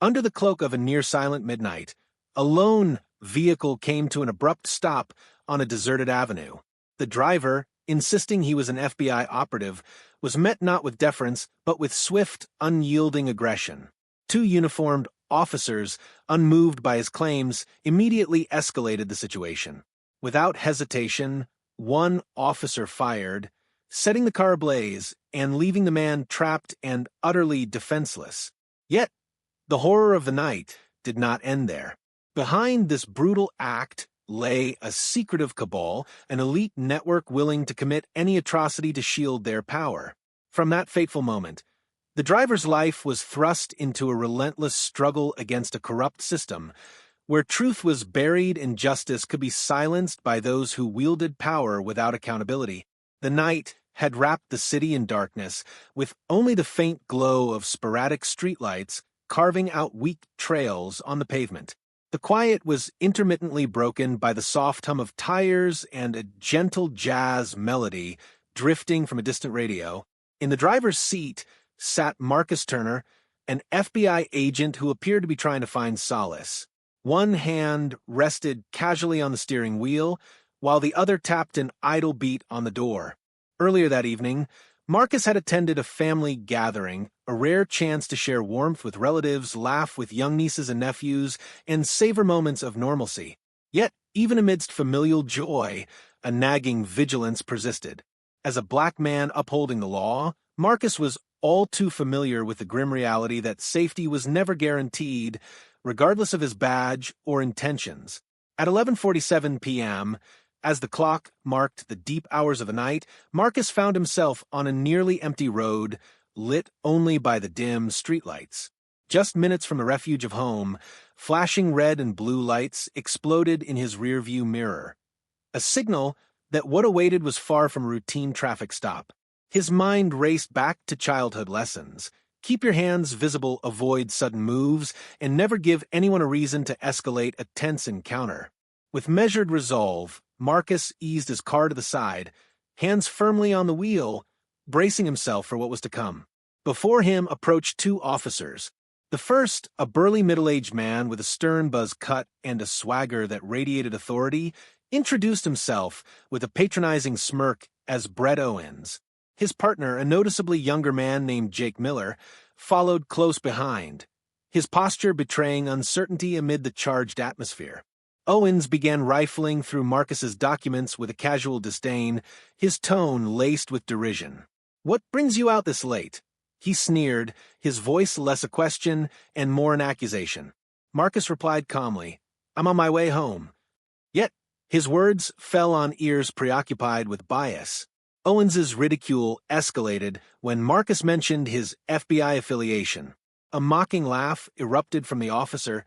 Under the cloak of a near-silent midnight, a lone vehicle came to an abrupt stop on a deserted avenue. The driver, insisting he was an FBI operative, was met not with deference but with swift, unyielding aggression. Two uniformed officers, unmoved by his claims, immediately escalated the situation. Without hesitation, one officer fired, setting the car ablaze and leaving the man trapped and utterly defenseless. Yet, the horror of the night did not end there. Behind this brutal act lay a secretive cabal, an elite network willing to commit any atrocity to shield their power. From that fateful moment, the driver's life was thrust into a relentless struggle against a corrupt system, where truth was buried and justice could be silenced by those who wielded power without accountability. The night had wrapped the city in darkness, with only the faint glow of sporadic streetlights carving out weak trails on the pavement. The quiet was intermittently broken by the soft hum of tires and a gentle jazz melody drifting from a distant radio. In the driver's seat sat Marcus Turner, an FBI agent who appeared to be trying to find solace. One hand rested casually on the steering wheel, while the other tapped an idle beat on the door. Earlier that evening, Marcus had attended a family gathering, a rare chance to share warmth with relatives, laugh with young nieces and nephews, and savor moments of normalcy. Yet, even amidst familial joy, a nagging vigilance persisted. As a black man upholding the law, Marcus was all too familiar with the grim reality that safety was never guaranteed, regardless of his badge or intentions. At 11:47 p.m., as the clock marked the deep hours of the night, Marcus found himself on a nearly empty road, lit only by the dim streetlights. Just minutes from the refuge of home, flashing red and blue lights exploded in his rearview mirror. A signal that what awaited was far from a routine traffic stop. His mind raced back to childhood lessons. Keep your hands visible, avoid sudden moves, and never give anyone a reason to escalate a tense encounter. With measured resolve, Marcus eased his car to the side, hands firmly on the wheel, bracing himself for what was to come. Before him approached two officers. The first, a burly middle-aged man with a stern buzz cut and a swagger that radiated authority, introduced himself with a patronizing smirk as Brett Owens. His partner, a noticeably younger man named Jake Miller, followed close behind, his posture betraying uncertainty amid the charged atmosphere. Owens began rifling through Marcus's documents with a casual disdain, his tone laced with derision. "What brings you out this late?" He sneered, his voice less a question and more an accusation. Marcus replied calmly, "I'm on my way home." Yet, his words fell on ears preoccupied with bias. Owens's ridicule escalated when Marcus mentioned his FBI affiliation. A mocking laugh erupted from the officer,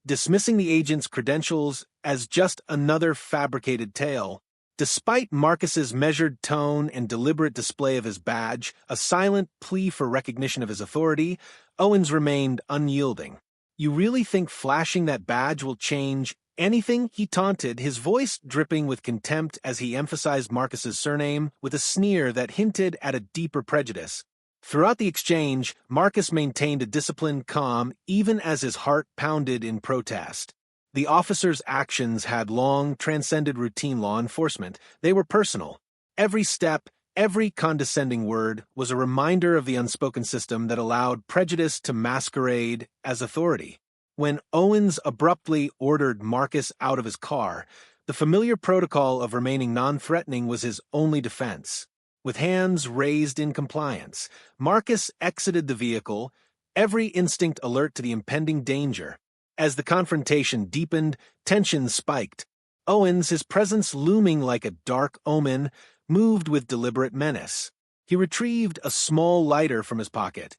dismissing the agent's credentials as just another fabricated tale. Despite Marcus's measured tone and deliberate display of his badge, a silent plea for recognition of his authority, Owens remained unyielding. "You really think flashing that badge will change anything?" he taunted, his voice dripping with contempt as he emphasized Marcus's surname with a sneer that hinted at a deeper prejudice. Throughout the exchange, Marcus maintained a disciplined calm even as his heart pounded in protest. The officer's actions had long transcended routine law enforcement. They were personal. Every step, every condescending word was a reminder of the unspoken system that allowed prejudice to masquerade as authority. When Owens abruptly ordered Marcus out of his car, the familiar protocol of remaining non-threatening was his only defense. With hands raised in compliance, Marcus exited the vehicle, every instinct alert to the impending danger. As the confrontation deepened, tension spiked. Owens, his presence looming like a dark omen, moved with deliberate menace. He retrieved a small lighter from his pocket,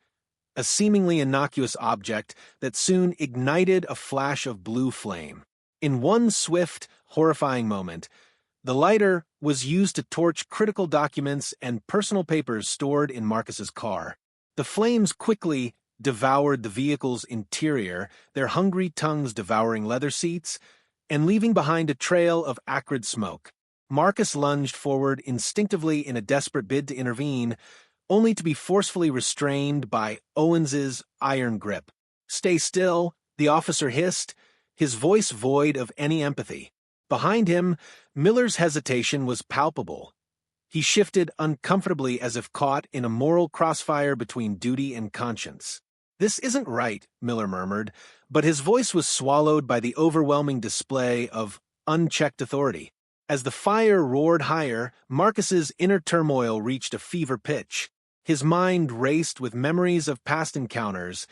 a seemingly innocuous object that soon ignited a flash of blue flame. In one swift, horrifying moment, the lighter was used to torch critical documents and personal papers stored in Marcus's car. The flames quickly devoured the vehicle's interior, their hungry tongues devouring leather seats, and leaving behind a trail of acrid smoke. Marcus lunged forward instinctively in a desperate bid to intervene, only to be forcefully restrained by Owens's iron grip. "Stay still," the officer hissed, his voice void of any empathy. Behind him, Miller's hesitation was palpable. He shifted uncomfortably as if caught in a moral crossfire between duty and conscience. "This isn't right," Miller murmured, but his voice was swallowed by the overwhelming display of unchecked authority. As the fire roared higher, Marcus's inner turmoil reached a fever pitch. His mind raced with memories of past encounters,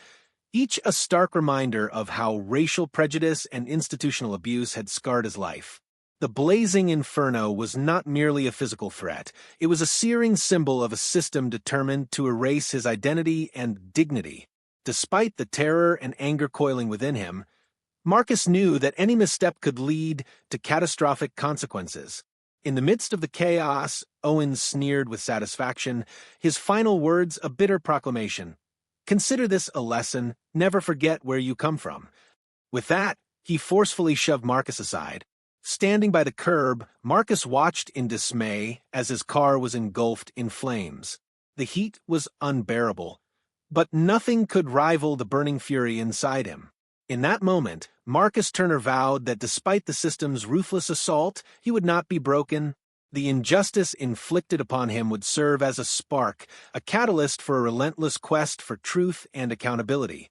each a stark reminder of how racial prejudice and institutional abuse had scarred his life. The blazing inferno was not merely a physical threat. It was a searing symbol of a system determined to erase his identity and dignity. Despite the terror and anger coiling within him, Marcus knew that any misstep could lead to catastrophic consequences. In the midst of the chaos, Owens sneered with satisfaction, his final words a bitter proclamation. "Consider this a lesson, never forget where you come from." With that, he forcefully shoved Marcus aside. Standing by the curb, Marcus watched in dismay as his car was engulfed in flames. The heat was unbearable, but nothing could rival the burning fury inside him. In that moment, Marcus Turner vowed that despite the system's ruthless assault, he would not be broken. The injustice inflicted upon him would serve as a spark, a catalyst for a relentless quest for truth and accountability.